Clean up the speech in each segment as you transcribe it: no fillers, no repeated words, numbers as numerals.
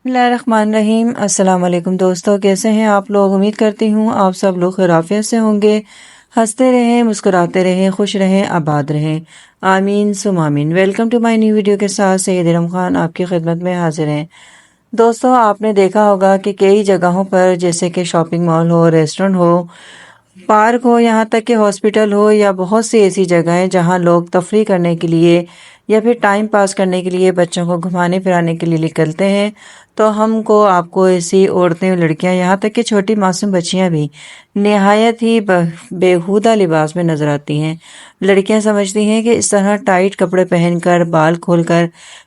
بسم اللہ الرحمن الرحیم۔ السلام علیکم دوستو، کیسے ہیں آپ لوگ؟ امید کرتی ہوں آپ سب لوگ خیر عافیت سے ہوں گے۔ ہنستے رہیں، مسکراتے رہیں، خوش رہیں، آباد رہیں، آمین ثم آمین۔ Welcome to my new video کے ساتھ سید ارم خان آپ کی خدمت میں حاضر ہیں۔ دوستو، آپ نے دیکھا ہوگا کہ کئی جگہوں پر جیسے کہ شاپنگ مال ہو، ریسٹورنٹ ہو، پارک ہو، یہاں تک کہ ہاسپٹل ہو، یا بہت سی ایسی جگہیں جہاں لوگ تفریح کرنے کے لیے یا پھر ٹائم پاس کرنے کے لیے بچوں کو گھمانے پھرانے کے لیے نکلتے ہیں، تو ہم کو آپ کو ایسی عورتیں، لڑکیاں، یہاں تک کہ چھوٹی معصوم بچیاں بھی نہایت ہی بیہودہ لباس میں نظر آتی ہیں۔ لڑکیاں سمجھتی ہیں کہ اس طرح ٹائٹ کپڑے پہن کر، بال کھول کر،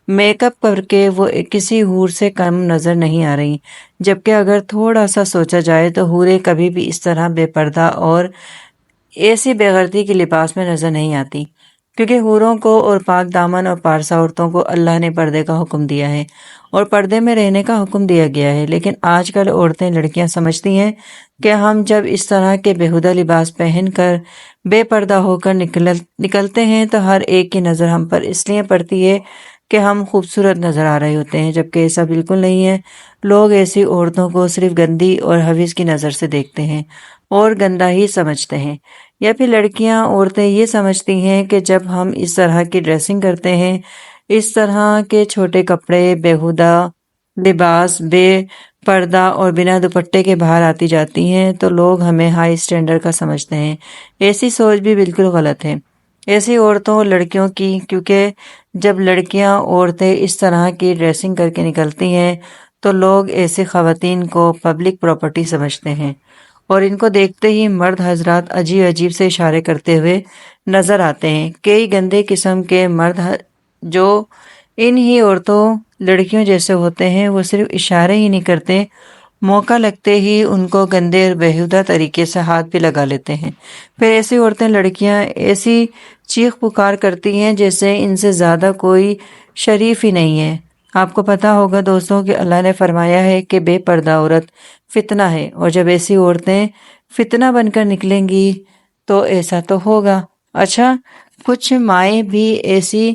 میک اپ کر کے وہ کسی حور سے کم نظر نہیں آ رہی، جبکہ اگر تھوڑا سا سوچا جائے تو حوریں کبھی بھی اس طرح بے پردہ اور ایسی بے غیرتی کے لباس میں نظر نہیں آتی، کیونکہ حوروں کو اور پاک دامن اور پارسا عورتوں کو اللہ نے پردے کا حکم دیا ہے اور پردے میں رہنے کا حکم دیا گیا ہے۔ لیکن آج کل عورتیں، لڑکیاں سمجھتی ہیں کہ ہم جب اس طرح کے بیہودہ لباس پہن کر بے پردہ ہو کر نکلتے ہیں تو ہر ایک کی نظر ہم پر اس لیے پڑتی ہے کہ ہم خوبصورت نظر آ رہے ہوتے ہیں، جبکہ ایسا بالکل نہیں ہے۔ لوگ ایسی عورتوں کو صرف گندی اور حویز کی نظر سے دیکھتے ہیں اور گندا ہی سمجھتے ہیں، یا پھر لڑکیاں، عورتیں یہ سمجھتی ہیں کہ جب ہم اس طرح کی ڈریسنگ کرتے ہیں، اس طرح کے چھوٹے کپڑے، بیہودہ لباس، بے پردہ اور بنا دوپٹے کے باہر آتی جاتی ہیں تو لوگ ہمیں ہائی اسٹینڈرڈ کا سمجھتے ہیں۔ ایسی سوچ بھی بالکل غلط ہے ایسی عورتوں اور لڑکیوں کی، کیونکہ جب لڑکیاں، عورتیں اس طرح کی ڈریسنگ کر کے نکلتی ہیں تو لوگ ایسی خواتین کو پبلک پراپرٹی سمجھتے ہیں اور ان کو دیکھتے ہی مرد حضرات عجیب عجیب سے اشارے کرتے ہوئے نظر آتے ہیں۔ کئی گندے قسم کے مرد جو ان ہی عورتوں، لڑکیوں جیسے ہوتے ہیں، وہ صرف اشارے ہی نہیں کرتے، موقع لگتے ہی ان کو گندے اور بیہودہ طریقے سے ہاتھ بھی لگا لیتے ہیں۔ پھر ایسی عورتیں، لڑکیاں ایسی چیخ پکار کرتی ہیں جیسے ان سے زیادہ کوئی شریف ہی نہیں ہے۔ آپ کو پتا ہوگا دوستوں کہ اللہ نے فرمایا ہے کہ بے پردہ عورت فتنہ ہے، اور جب ایسی عورتیں فتنہ بن کر نکلیں گی تو ایسا تو ہوگا۔ اچھا، کچھ مائیں بھی ایسی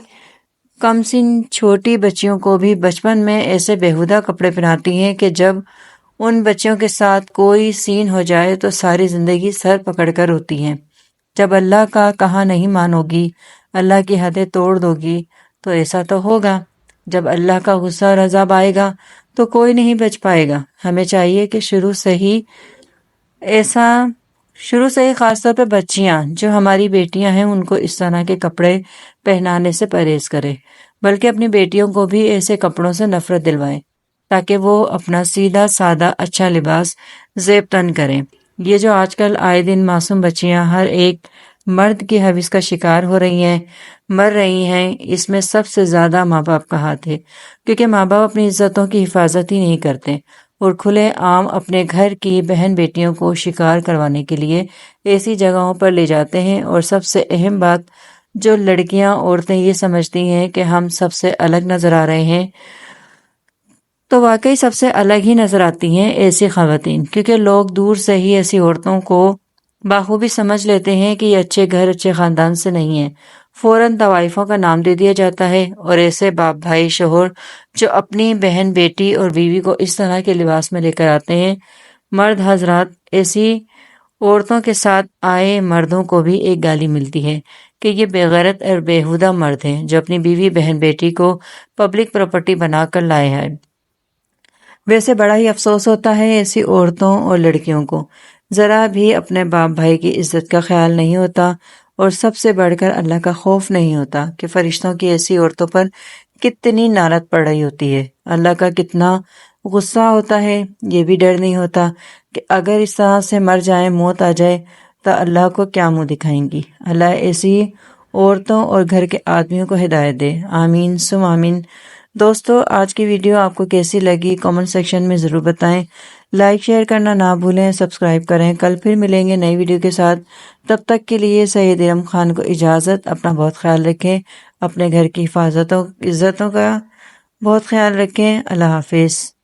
کم سن چھوٹی بچیوں کو بھی بچپن میں ایسے بیہودہ کپڑے پہناتی ہیں کہ جب ان بچیوں کے ساتھ کوئی سین ہو جائے تو ساری زندگی سر پکڑ کر روتی ہیں۔ جب اللہ کا کہا نہیں مانو گی، اللہ کی حدیں توڑ دو گی تو ایسا تو ہوگا۔ جب اللہ کا غصہ اور عذاب آئے گا تو کوئی نہیں بچ پائے گا۔ ہمیں چاہیے کہ شروع سے ہی خاص طور پہ بچیاں جو ہماری بیٹیاں ہیں ان کو اس طرح کے کپڑے پہنانے سے پرہیز کرے، بلکہ اپنی بیٹیوں کو بھی ایسے کپڑوں سے نفرت دلوائے تاکہ وہ اپنا سیدھا سادہ اچھا لباس زیب تن کریں۔ یہ جو آج کل آئے دن معصوم بچیاں ہر ایک مرد کی حوث کا شکار ہو رہی ہیں، مر رہی ہیں، اس میں سب سے زیادہ ماں باپ کا ہاتھ ہے، کیونکہ ماں باپ اپنی عزتوں کی حفاظت ہی نہیں کرتے اور کھلے عام اپنے گھر کی بہن بیٹیوں کو شکار کروانے کے لیے ایسی جگہوں پر لے جاتے ہیں۔ اور سب سے اہم بات، جو لڑکیاں، عورتیں یہ سمجھتی ہیں کہ ہم سب سے الگ نظر آ رہے ہیں، تو واقعی سب سے الگ ہی نظر آتی ہیں ایسی خواتین، کیونکہ لوگ دور سے ہی ایسی عورتوں کو بخوبی سمجھ لیتے ہیں کہ یہ اچھے گھر، اچھے خاندان سے نہیں ہیں۔ فوراً طوائفوں کا نام دے دیا جاتا ہے، اور ایسے باپ، بھائی، شوہر جو اپنی بہن، بیٹی اور بیوی کو اس طرح کے لباس میں لے کر آتے ہیں، مرد حضرات ایسی عورتوں کے ساتھ آئے مردوں کو بھی ایک گالی ملتی ہے کہ یہ بے غیرت اور بیہودہ مرد ہیں جو اپنی بیوی، بہن، بیٹی کو پبلک پراپرٹی بنا کر لائے ہیں۔ ویسے بڑا ہی افسوس ہوتا ہے ایسی عورتوں اور لڑکیوں کو ذرا بھی اپنے باپ بھائی کی عزت کا خیال نہیں ہوتا، اور سب سے بڑھ کر اللہ کا خوف نہیں ہوتا کہ فرشتوں کی ایسی عورتوں پر کتنی لعنت پڑ رہی ہوتی ہے، اللہ کا کتنا غصہ ہوتا ہے۔ یہ بھی ڈر نہیں ہوتا کہ اگر اس طرح سے مر جائیں، موت آ جائے تو اللہ کو کیا منہ دکھائیں گی۔ اللہ ایسی عورتوں اور گھر کے آدمیوں کو ہدایت دے، آمین ثم آمین۔ دوستو، آج کی ویڈیو آپ کو کیسی لگی کامنٹ سیکشن میں ضرور بتائیں۔ لائک شیئر کرنا نہ بھولیں، سبسکرائب کریں۔ کل پھر ملیں گے نئی ویڈیو کے ساتھ، تب تک کے لیے سید ارم خان کو اجازت۔ اپنا بہت خیال رکھیں، اپنے گھر کی حفاظتوں، عزتوں کا بہت خیال رکھیں۔ اللہ حافظ۔